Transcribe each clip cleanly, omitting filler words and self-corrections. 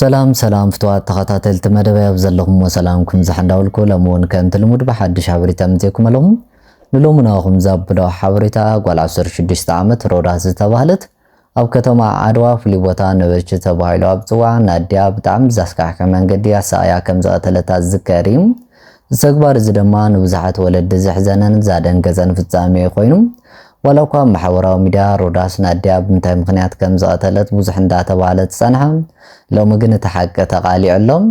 سلام ፍትዋት ተኸታተልቲ መደበያ ዘለኹም ወሰላምኩም ዝሓንዳውልኩ ለሞን ከምቲ ልሙድ በሓድሽ ሓበሬታ ምጽኩም ኣለኹም ንሎሙናኹም ዘብሎ ሓበሬታ ጓል 16 ዓመት ሮዳስ ዝተባህለት ኣብ ከተማ ዓድዋ ፍሉይ ቦታ ነበርች ተባሂሉ ኣብ ጽዋዕ ናድያ ብጣዕሚ ዘስካሕከ መንገዲ ኣሳያ ከም ዘቀተለታ ዝከሪ ዝተግባር እዚ ድማ ንብዙሓት ወለድ ዝሕዘነን ዛደንገዘን ፍጻሜ ኮይኑ ወላኳ ማሕበራዊ ሚድያ ሮዳስ ናድያ ብምንታይ ምኽንያት ከም ዘቀተለት ብዙሕ እንዳተባሃለት ጸንሐ ሎሚ ግን ተሓቀ ተቃሊዕሎም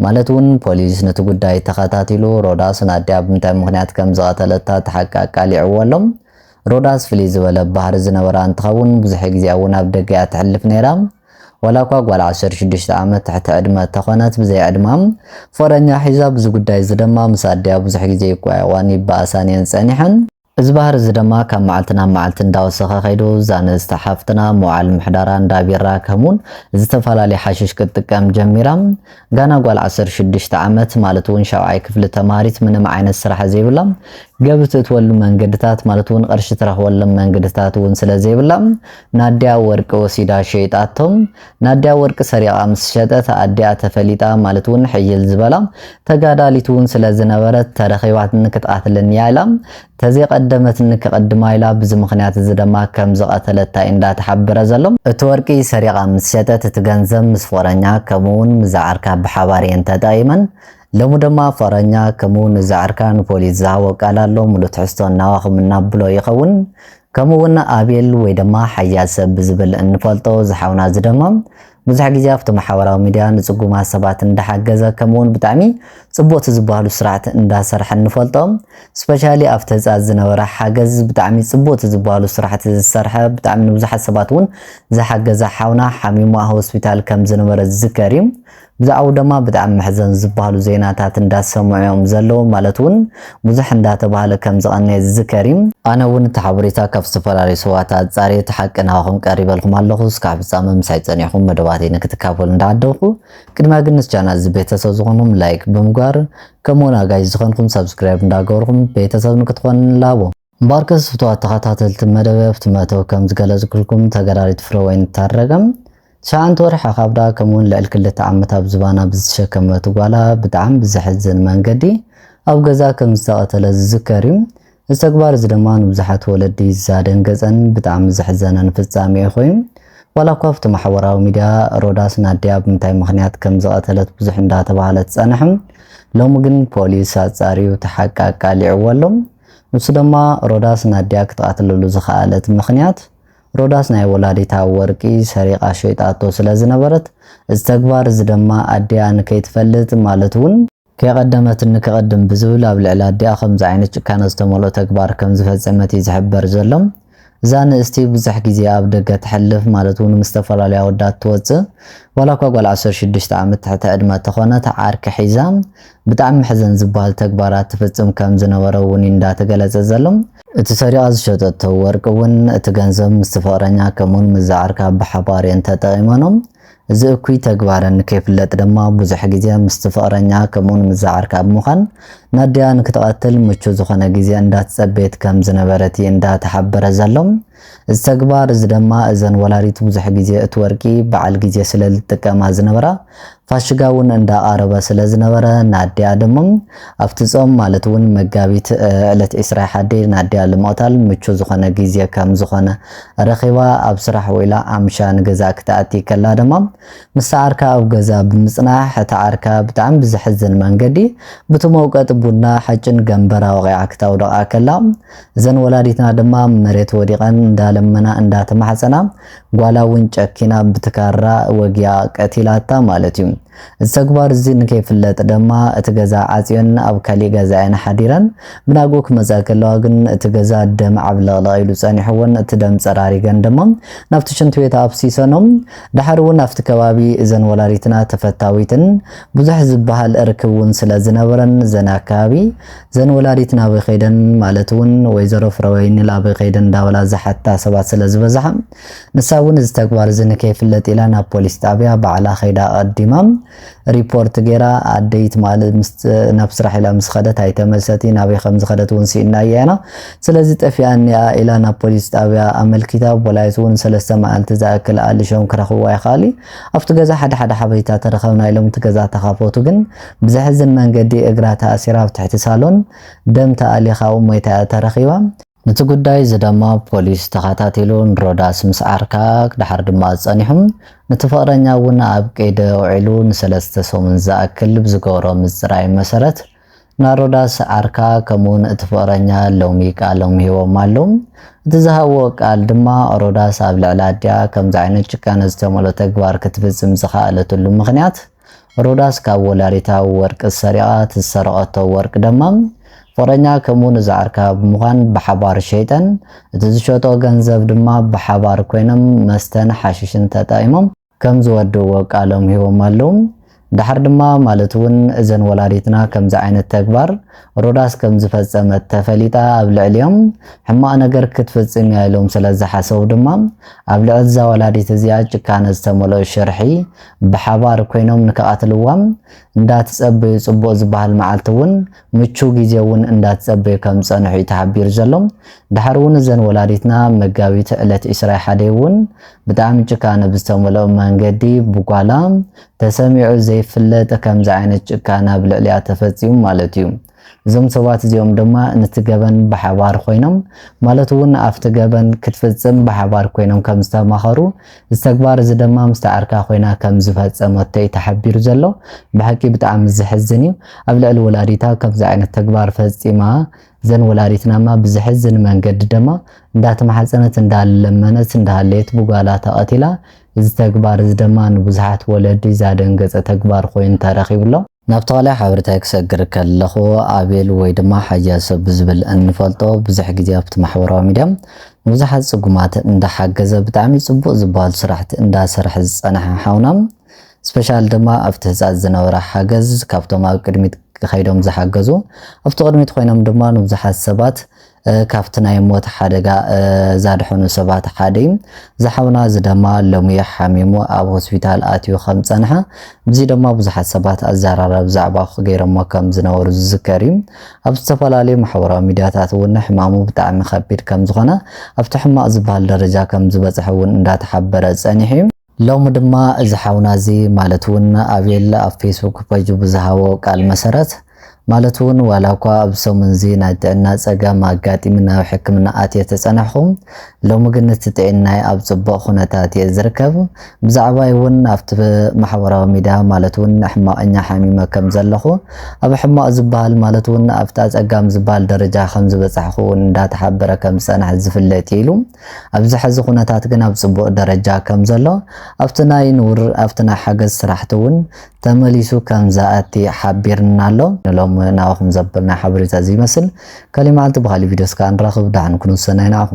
ማለት እውን ፖሊስ ነቲ ጉዳይ ተኸታቲሉ ሮዳስ ናድያ ብምንታይ ምኽንያት ከም ዘቀተለታ ተሓቀ ቃሊዕዎሎም ሮዳስ ፍልይ ዝበለ ባህሪ ዝነበራ እንትኸውን ብዙሕ ግዜ እውን ኣብ ደገ ትሕልፍ ነይራ ወላኳ ጓል 16 ዓመት ትሕቲ ዕድመ ተኾነት ብዘይ ዕድማም ፈረኛ ሒዛ ብዙ ጉዳይ ዝደማ ምስ ኣድያ ብዙሕ ግዜ ይቋየዋን ይባእሳን ጸኒሐን እዚ ባህሪ ዝደማ ካብ መዓልትና መዓልቲ እንዳወሰኸ ኸይዱ ዛንስተ ሓፍትና መዋዕል ምሕዳራ እንዳቢራ ከሙን ዝተፈላለዩ ሓሽሽ ክትጥቀም ጀሚራ ጋና ጓል 16 ዓመት ማለት እውን ሻውዓይ ክፍሊ ተማሪት ምንም ዓይነት ስራሕ ዘይብላ ገብት እትወሉ መንገድታት ማለት እውን ቅርሺ ትረኽበሎም መንገድታት እውን ስለዘይብላ ናድያ ወርቂ ወሲዳ ሸይጣቶም ናድያ ወርቂ ሰሪቃ ምስ ሸጠት ኣድያ ተፈሊጣ ማለት እውን ሕይል ዝበላ ተጋዳሊት እውን ስለዝነበረት ተረኺባት ንክትቃትልን ያላ ተዘይቀደመት ንክቀድማ ኢላ ብዚ ምኽንያት እዚ ድማ ከም ዘቀተለታ እንዳተሓበረ ዘሎም እቲ ወርቂ ሰሪቃ ምስ ሸጠት እቲ ገንዘብ ምስ ፈረኛ ከምኡውን ምዛዓርካ ብሓባሪን ተጠቂመን ሎሙ ድማ ፈረኛ ከምኡውን ዛዓርካ ንፖሊስ ዝሃቦ ቃል ኣሎ ሙሉእ ትሕዝቶ እናዋኽም እናብሎ ይኸውን ከምኡውን ኣቤል ወይ ድማ ሓያል ሰብ ብዝብል እንፈልጦ ዝሓውና ዝደማ ብዙሕ ግዜ ኣብቲ ማሕበራዊ ሚድያ ንጽጉማት ሰባት እንዳሓገዘ ከምኡውን ብጣዕሚ ጽቡቕቲ ዝበሃሉ ስራሕቲ እንዳሰርሐ እንፈልጦም ስፔሻሊ ኣብቲ ህፃት ዝነበረ ሓገዝ ብጣዕሚ ጽቡቕቲ ዝበሃሉ ስራሕቲ ዝሰርሐ ብጣዕሚ ንብዙሓት ሰባት እውን ዝሓገዘ ሓውና ሓሚሙ ሆስፒታል ከም ዝነበረ ዝዝከር እዩ ብዛዕባ ድማ ብጣዕሚ መሕዘን ዝበሃሉ ዜናታት እንዳሰምዑዮም ዘለው ማለት እውን ብዙሕ እንዳተባሃለ ከም ዝቐነየ ዝዝከር እዩ ኣነ እውን ተሓበሬታ ካብ ዝተፈላለዩ ሰባት ጻሬ ተሓቅናኹም ቀሪበልኩም ኣለኹ እስካብ ፍጻመ ምሳይ ጸኒሕኩም መደባቴ ንክትካፈሉ እንዳዓደኹ ቅድማ ግን ቻናል ቤተሰብ ዝኾኑም ላይክ ብምግባር ከምኡውን ኣጋይዝ ዝኾንኩም ሰብስክራይብ እንዳገበርኩም ቤተሰብ ንክትኾኑ ንላቦ ባርከስ ፍትዋት ተኸታተልቲ መደበያ ኣብቲ መእተዊ ከም ዝገለጽኩልኩም ተገዳሪት ፍረወይን ታረገም ሻንት ወርሕ ካብዳ ከምኡውን ልዕል ክልተ ዓመት ኣብ ዝባና ብዝተሸከመት ጓላ ብጣዕሚ ብዝሕዝን መንገዲ ኣብ ገዛ ከም ዝተቐተለ ዝዝከር እዩ እዚ ተግባር እዚ ድማ ንብዙሓት ወለዲ ዘደንገፀን ብጣዕሚ ዘሕዘነን ፍጻሜ ኮይኑ ዋላ እኳ ኣብቲ ማሕበራዊ ሚድያ ሮዳስ ናድያ ብምንታይ ምኽንያት ከም ዘቐተለት ብዙሕ እንዳተባሃለት ጸንሕም ሎሚ ግን ፖሊስ ኣጻሪዩ ተሓቂ ኣቃሊዕዎሎም ንሱ ድማ ሮዳስ ናድያ ክትቃትለሉ ዝኽኣለት ምኽንያት ሮዳስ ናይ ወላዲታ ወርቂ ሰሪቃ ሸይጣቶ ስለዝነበረት እዚ ተግባር እዚ ድማ ኣድያ ንከይትፈልጥ ማለት እውን ከቀደመት ንከቀድም ብዝብል ኣብ ልዕሊ ኣድያ ከምዚ ዓይነት ጭካነ ዝተመልኦ ተግባር ከም ዝፈጸመት ይዝሕበር ዘሎም እዛ ንእስቲ ብዙሕ ግዜ ኣብ ደገ ትሕልፍ ማለት እውን ምስ ዝተፈላለዩ ኣወዳት ትወፅእ ዋላ እኳ ጓል 16 ዓመት ትሕቲ ዕድመ ተኾነት ዓርኪ ሒዛ ብጣዕሚ ሕዘን ዝበሃል ተግባራት ትፍጽም ከም ዝነበረ እውን እንዳተገለጸ ዘሎም እቲ ሰሪቃ ዝሸጠቶ ወርቂ እውን እቲ ገንዘብ ምስ ፍቅረኛ ከምኡውን ምዛዓርካ ብሓባሪን ተጠቂመኖም እዚ እኩይ ተግባርን ከይፍለጥ ድማ ብዙሕ ግዜ ምስ ፍቅረኛ ከምኡውን ምዛዓርካ ብምዃን ናድያ ንክትቀትል ምቹ ዝኾነ ግዜ እንዳትጸበየት ከም ዝነበረት እንዳተሓበረ ዘሎም እዚ ተግባር እዚ ድማ እዘን ወላዲት ብዙሕ ግዜ እቲ ወርቂ በዓል ግዜ ስለዝጥቀማ ዝነበራ ፋሽጋ እውን እንዳቃረበ ስለዝነበረ ናድያ ድማ ኣብቲ ጾም ማለት እውን መጋቢት ዕለት 21 ናድያ ልምቕታል ምቹ ዝኾነ ግዜ ከም ዝኾነ ረኺባ ኣብ ስራሕ ወይላ ኣምሻ ንገዛ ክትኣቲ ከላ ድማ ምስ ዓርካ ኣብ ገዛ ብምጽናሕ እቲ ዓርካ ብጣዕሚ ብዝሕዝን መንገዲ በቲ መውቀጥ ቡና ሓጭን ገንበራ ወቂዓ ክታውደቃ ከላ እዘን ወላዲትና ድማ መሬት ወዲቐን እንዳለመና እንዳተማሕፀና ጓላ እውን ጨኪና ብትካራ ወግያ ቀቲላታ ማለት እዩ እዚ ተግባር እዚ ንከይፍለጥ ድማ እቲ ገዛ ዓጽዮን ኣብ ካሊእ ገዛኤን ሓዲረን ብናጎ ክመጽእ ከለዋ ግን እቲ ገዛ ደም ዓብለቕለቕ ኢሉ ጸኒሕዎን እቲ ደም ጸራሪገን ድማ ናብቲ ሽንት ቤት ኣብሲሰኖም ድሓር እውን ኣብቲ ከባቢ እዘን ወላዲትና ተፈታዊትን ብዙሕ ዝበሃል ርክብ እውን ስለዝነበረን ዘን ኣከባቢ ዘን ወላዲትና ኣበይ ኸይደን ማለት እውን ወይዘሮ ፍረወይኒ ኣበይ ኸይደን እንዳበላ ዝሓታ ሰባት ስለዝበዝሓ ንሳ እውን እዚ ተግባር እዚ ንከይፍለጥ ኢላ ናብ ፖሊስ ጣብያ ባዕላ ኸይዳ ቀዲማ ሪፖርት ገይራ ኣደይት ማለት ናብ ስራሕ ኢላ ምስ ኸደት ኣይተመልሰቲ ናበይ ከም ዝኸደት እውን ሲእና እያና ስለዚ ጠፊኣኒያ ኢላ ናብ ፖሊስ ጣብያ ኣመልኪታ ፖሊስ እውን 3 መዓልቲ ዝኣክል ኣልሾም ክረኽብዋ ይኻሊ ኣብቲ ገዛ ሓደ ሓበሬታ ተረኸብና ኢሎም እቲ ገዛ ተኻፈቱ ግን ብዝሕዝን መንገዲ እግራ ተኣሲራ ኣብ ትሕቲ ሳሎን ደም ተኣሊኻ ሞይታ ተረኺባ ነቲ ጉዳይ ዝደማ ፖሊስ ተኸታቲሉ ሮዳስ ምስ ዓርካ ድሓር ድማ ጸኒሖም ነቲ ፍቅረኛ እውን ኣብ ቀይዲ ውዒሉ ን3 ሰሙን ዝኣክል ብዝገበሮ ምጽራይ መሰረት ናሮዳስ ዓርካ ከምኡን እቲ ፍቅረኛ ሎሚ ቃሎም ሂቦም ኣለዉ እቲ ዝሃብዎ ቃል ድማ ሮዳስ ኣብ ልዕሊ ኣድያ ከምዚ ዓይነት ጭካነ ዝተመልኦ ተግባር ክትፍጽም ዝኸኣለትሉ ምኽንያት ሮዳስ ካብ ወላዲታ ወርቂ ሰሪቓ ትሰረቐቶ ወርቂ ድማ ፍቅረኛ ከምኡን ዝዓርካ ብምዃን ብሓባር ሸይጠን እቲ ዝሸጦ ገንዘብ ድማ ብሓባር ኮይኖም መስተን ሓሽሽን ተጣይሞም ከም ዝወድዎ ቃሎም ሂቦም ኣለዉ ድሓር ድማ ማለት እውን እዘን ወላዲትና ከምዚ ዓይነት ተግባር ሮዳስ ከም ዝፈጸመት ተፈሊጣ ኣብ ልዕሊኦም ሕማቕ ነገር ክትፍጽም ኢሎም ስለዝሓሰቡ ድማ ኣብ ልዕሊ ዛ ወላዲት እዚኣ ጭካነ ዝተመልኦ ሸርሒ ብሓባር ኮይኖም ንከኣትልዋም እንዳትጸበዩ ጽቡቕ ዝበሃል መዓልቲ እውን ምቹ ግዜ እውን እንዳትጸበዩ ከም ጸንሑ ተሓቢሩ ዘሎም ድሓር እውን እዘን ወላዲትና መጋቢት ዕለት 21 እውን ብጣዕሚ ጭካነ ብዝተመልኦ መንገዲ ብጓላ ተሰሚዑ ዘይፍለጥ ከምዚ ዓይነት ጭካነ ኣብ ልዕሊያ ተፈጺሙ ማለት እዩ እዞም ሰባት እዚኦም ድማ ነቲ ገበን ብሓባር ኮይኖም ማለት እውን ኣብቲ ገበን ክትፍጽም ብሓባር ኮይኖም ከም ዝተማኸሩ ዝተግባር እዚ ድማ ምስ ዓርካ ኮይና ከም ዝፈጸመቶ ተሓቢሩ ዘሎ ብሓቂ ብጣዕሚ ዝሕዝን እዩ ኣብ ልዕሊ ወላዲታ ከምዚ ዓይነት ተግባር ፈጺማ ዘን ወላዲትናማ ብዝሕዝን መንገዲ ድማ እንዳተማሓፀነት እንዳለመነት እንዳሃለየት ብጓላ ተቐቲላ እዚ ተግባር እዚ ድማ ንብዙሓት ወለዲ ዛደንገፀ ተግባር ኮይኑ ተረኺብሎ ናብቲ ቃላይ ሓበሬታ ክሰግር ከለኹ ኣቤል ወይ ድማ ሓያስ ብዝብል እንፈልጦ ብዙሕ ግዜ ኣብቲ ማሕበራዊ ሚድያ ብዙሓት ጽጉማት እንዳሓገዘ ብጣዕሚ ጽቡቕ ዝበሃል ስራሕቲ እንዳሰርሐ ዝጸንሐ ሓውና ስፔሻል ድማ ኣብቲ ህፃት ዝነበረ ሓገዝ ካብቶም ኣብ ቅድሚት ከይዶም ዝሓገዙ ኣብቲ ቅድሚት ኮይኖም ድማ ንብዙሓት ሰባት ካብቲ ናይ ሞት ሓደጋ ዛድሕኑ ሰባት ሓደ ዝሓውና ዝደማ ሎሚ ሓሚሙ ኣብ ሆስፒታል ኣትዩ ከም ጸንሐ ብዚ ድማ ብዙሓት ሰባት ኣዘራረብ ዛዕባ ገይሮሞ ከም ዝነበሩ ዝዝከር እዩ ኣብ ዝተፈላለዩ ማሕበራዊ ሚድያታት እውን ሕማሙ ብጣዕሚ ከቢድ ከም ዝኾነ ኣብቲ ሕማቕ ዝበሃል ደረጃ ከም ዝበፅሐ እውን እንዳተሓበረ ጸኒሑ ሎሚ ድማ እዚ ሓውና እዚ ማለት እውን ኣቤል ኣብ ፌስቡክ ፔጅ ብዝሃቦ ቃል መሰረት ማለት እውን ዋላ እኳ ኣብ ሰሙን እዚ ናይ ጥዕና ፀገም ኣጋጢሙ ናብ ሕክምና ኣትየ ተጸናሕኹም ሎሚ ግን እቲ ጥዕናይ ኣብ ጽቡቕ ኩነታት እየ ዝርከብ ብዛዕባ እውን ኣብቲ ማሕበራዊ ሚድያ ማለት እውን ሕማቕኛ ሓሚመ ከም ዘለኹ ኣብ ሕማቕ ዝበሃል ማለት እውን ኣብታ ፀጋም ዝበሃል ደረጃ ከም ዝበፅሐኹ እንዳተሓበረ ከም ዝጸንሐ ዝፍለጥ ኢሉ ኣብዚ ሕዚ ኩነታት ግን ኣብ ጽቡቕ ደረጃ ከም ዘሎ ኣብቲ ናይ ኑር ኣብቲ ናይ ሓገዝ ስራሕቲ እውን ተመሊሱ ከም ዝኣቲ ሓቢርና ኣሎ ሎም ናኹም ዘበልና ሓበሬታ እዚ ይመስል ከሊማልቲ በኻሊ ቪድዮስ ካን راخب دعن كنو سنين عاكم